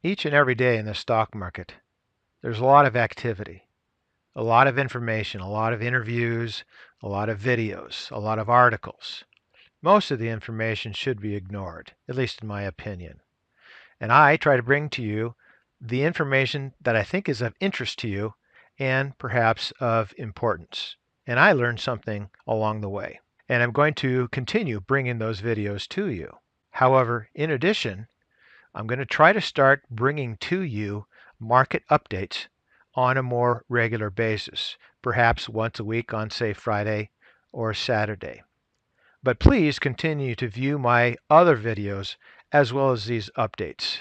Each and every day in the stock market, there's a lot of activity, a lot of information, a lot of interviews, a lot of videos, a lot of articles. Most of the information should be ignored, at least in my opinion. And I try to bring to you the information that I think is of interest to you and perhaps of importance. And I learned something along the way. And I'm going to continue bringing those videos to you. However, in addition, I'm going to try to start bringing to you market updates on a more regular basis, perhaps once a week on, say, Friday or Saturday. But please continue to view my other videos as well as these updates.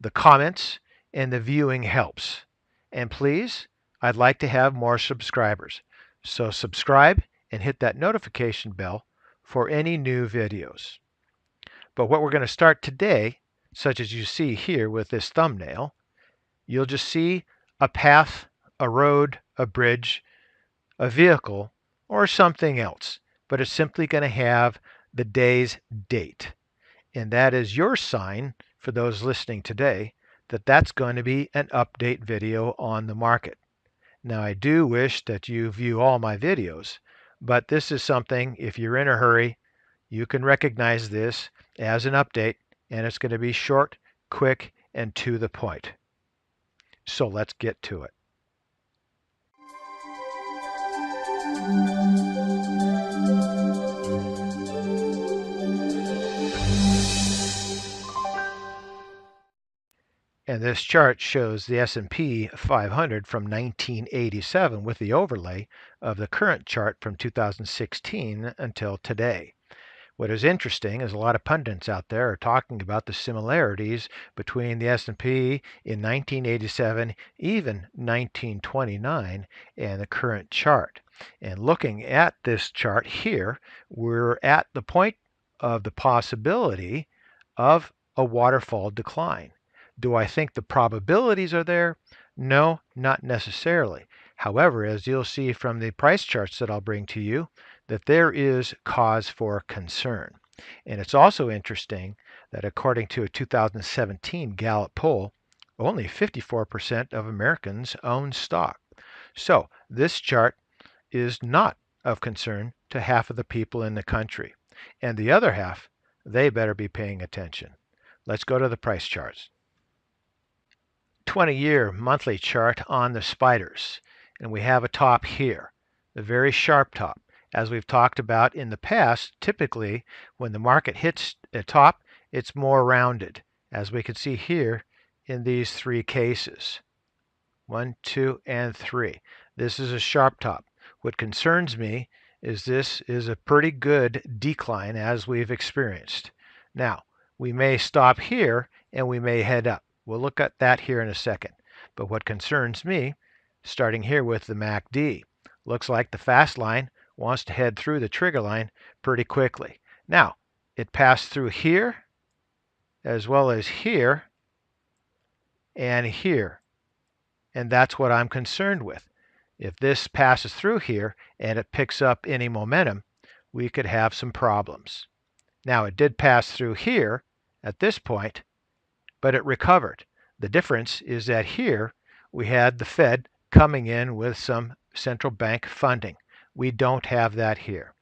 The comments and the viewing helps. And please, I'd like to have more subscribers. So subscribe and hit that notification bell for any new videos. But what we're going to start today, such as you see here with this thumbnail, you'll just see a path, a road, a bridge, a vehicle, or something else. But it's simply going to have the day's date. And that is your sign, for those listening today, that that's going to be an update video on the market. Now, I do wish that you view all my videos, but this is something, if you're in a hurry, you can recognize this as an update, and it's going to be short, quick, and to the point. So let's get to it. And this chart shows the S&P 500 from 1987 with the overlay of the current chart from 2016 until today. What is interesting is a lot of pundits out there are talking about the similarities between the S&P in 1987, even 1929, and the current chart. And looking at this chart here, we're at the point of the possibility of a waterfall decline. Do I think the probabilities are there? No, not necessarily. However, as you'll see from the price charts that I'll bring to you, that there is cause for concern. And it's also interesting that according to a 2017 Gallup poll, only 54% of Americans own stock. So this chart is not of concern to half of the people in the country. And the other half, they better be paying attention. Let's go to the price charts. 20-year monthly chart on the spiders. And we have a top here, a very sharp top. As we've talked about in the past, typically when the market hits a top, it's more rounded, as we can see here in these three cases. 1, 2, and 3. This is a sharp top. What concerns me is this is a pretty good decline as we've experienced. Now, we may stop here and we may head up. We'll look at that here in a second. But what concerns me, starting here with the MACD, looks like the fast line wants to head through the trigger line pretty quickly. Now, it passed through here, as well as here, and here. And that's what I'm concerned with. If this passes through here and it picks up any momentum, we could have some problems. Now, it did pass through here at this point, but it recovered. The difference is that here we had the Fed coming in with some central bank funding. We don't have that here.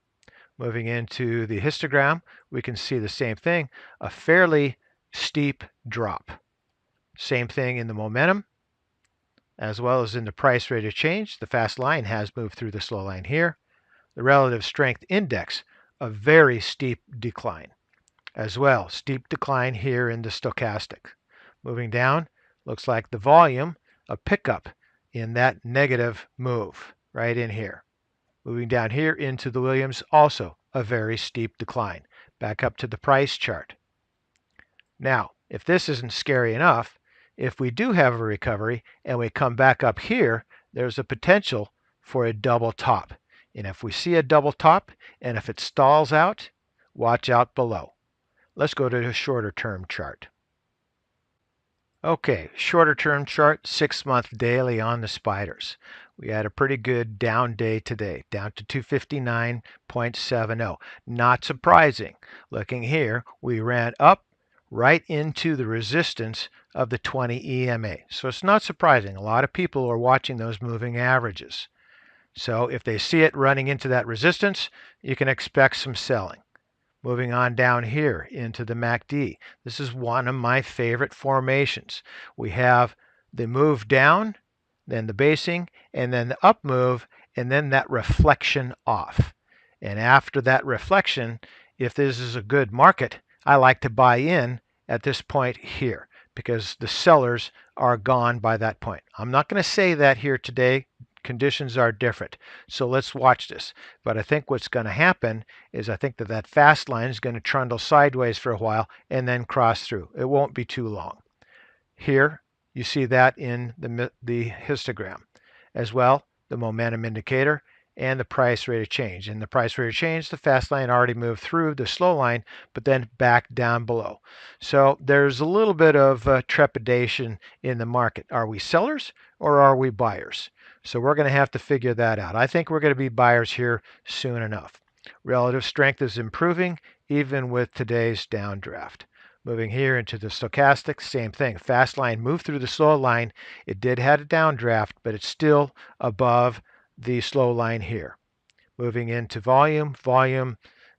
Moving into the histogram, we can see the same thing, a fairly steep drop. Same thing in the momentum, as well as in the price rate of change. The fast line has moved through the slow line here. The relative strength index, a very steep decline. As well, steep decline here in the stochastic. Moving down, looks like the volume, a pickup in that negative move right in here. Moving down here into the Williams, also a very steep decline. Back up to the price chart. Now, if this isn't scary enough, if we do have a recovery and we come back up here, there's a potential for a double top. And if we see a double top and if it stalls out, watch out below. Let's go to a shorter term chart. Okay, shorter term chart, 6-month daily on the spiders. We had a pretty good down day today, down to 259.70. Not surprising. Looking here, we ran up, right into the resistance of the 20 EMA. So it's not surprising. A lot of people are watching those moving averages. So if they see it running into that resistance, you can expect some selling. Moving on down here into the MACD. This is one of my favorite formations. We have the move down, then the basing, and then the up move, and then that reflection off. And after that reflection, if this is a good market, I like to buy in at this point here because the sellers are gone by that point. I'm not going to say that here today. Conditions are different. So let's watch this. But I think what's going to happen is I think that fast line is going to trundle sideways for a while and then cross through. It won't be too long. Here, you see that in the histogram. As well, the momentum indicator and the price rate of change. In the price rate of change, the fast line already moved through the slow line, but then back down below. So there's a little bit of trepidation in the market. Are we sellers or are we buyers? So we're going to have to figure that out. I think we're going to be buyers here soon enough. Relative strength is improving even with today's downdraft. Moving here into the stochastic, same thing. Fast line moved through the slow line. It did have a downdraft, but it's still above the slow line here. Moving into volume,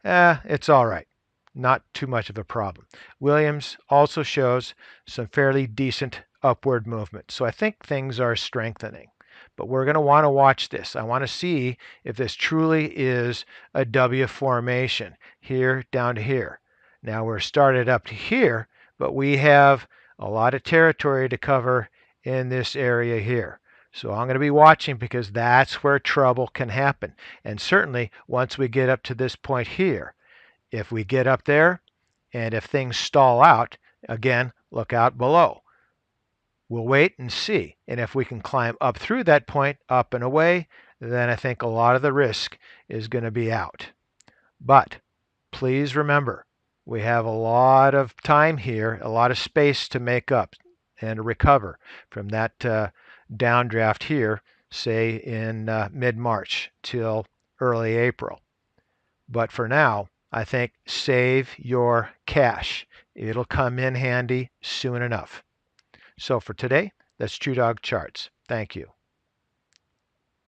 it's all right. Not too much of a problem. Williams also shows some fairly decent upward movement. So I think things are strengthening. But we're going to want to watch this. I want to see if this truly is a W formation here down to here. Now we're started up to here, but we have a lot of territory to cover in this area here. So I'm going to be watching because that's where trouble can happen. And certainly once we get up to this point here, if we get up there and if things stall out, again, look out below. We'll wait and see. And if we can climb up through that point, up and away, then I think a lot of the risk is going to be out. But please remember, we have a lot of time here, a lot of space to make up and recover from that downdraft here, say in mid-March till early April. But for now, I think save your cash. It'll come in handy soon enough. So for today, that's ChewDog Charts. Thank you.